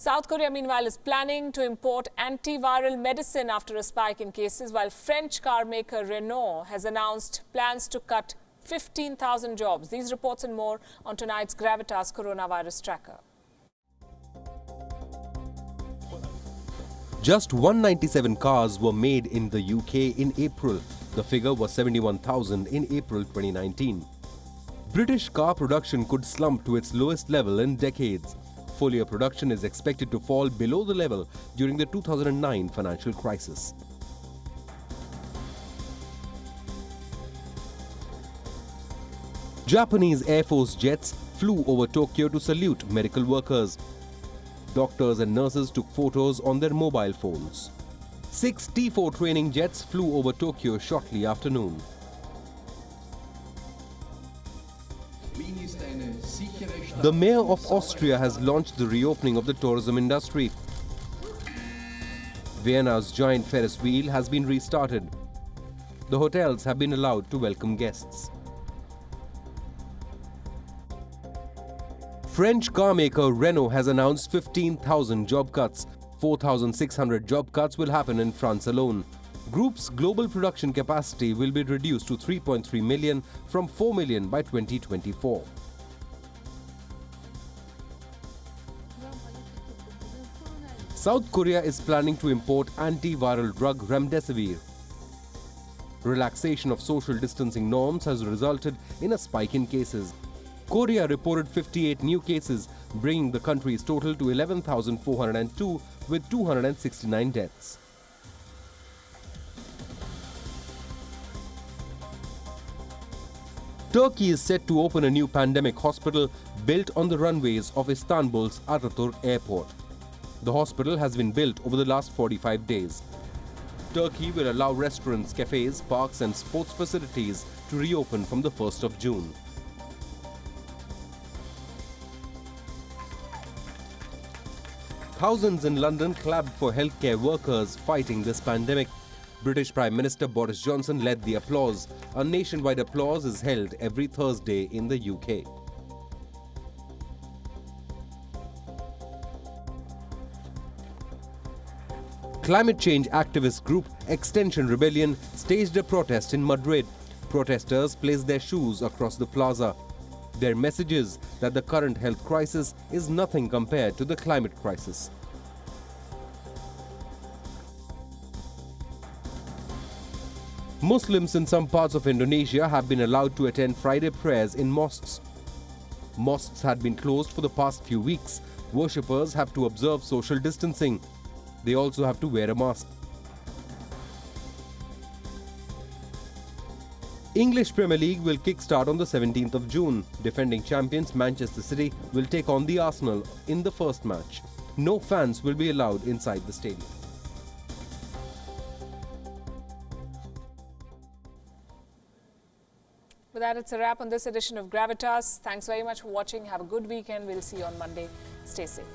South Korea, meanwhile, is planning to import antiviral medicine after a spike in cases, while French car maker Renault has announced plans to cut 15,000 jobs. These reports and more on tonight's Gravitas coronavirus tracker. Just 197 cars were made in the UK in April. The figure was 71,000 in April 2019. British car production could slump to its lowest level in decades. Full-year production is expected to fall below the level during the 2009 financial crisis. Japanese Air Force jets flew over Tokyo to salute medical workers. Doctors and nurses took photos on their mobile phones. 6 T-4 training jets flew over Tokyo shortly after noon. The mayor of Austria has launched the reopening of the tourism industry. Vienna's giant Ferris wheel has been restarted. The hotels have been allowed to welcome guests. French car maker Renault has announced 15,000 job cuts. 4,600 job cuts will happen in France alone. Group's global production capacity will be reduced to 3.3 million from 4 million by 2024. South Korea is planning to import antiviral drug remdesivir. Relaxation of social distancing norms has resulted in a spike in cases. Korea reported 58 new cases, bringing the country's total to 11,402 with 269 deaths. Turkey is set to open a new pandemic hospital built on the runways of Istanbul's Ataturk airport. The hospital has been built over the last 45 days. Turkey will allow restaurants, cafes, parks and sports facilities to reopen from the 1st of June. Thousands in London clapped for healthcare workers fighting this pandemic. British Prime Minister Boris Johnson led the applause. A nationwide applause is held every Thursday in the UK. Climate change activist group Extinction Rebellion staged a protest in Madrid. Protesters placed their shoes across the plaza. Their message is that the current health crisis is nothing compared to the climate crisis. Muslims in some parts of Indonesia have been allowed to attend Friday prayers in mosques. Mosques had been closed for the past few weeks. Worshippers have to observe social distancing. They also have to wear a mask. English Premier League will kick-start on the 17th of June. Defending champions Manchester City will take on the Arsenal in the first match. No fans will be allowed inside the stadium. With that, it's a wrap on this edition of Gravitas. Thanks very much for watching. Have a good weekend. We'll see you on Monday. Stay safe.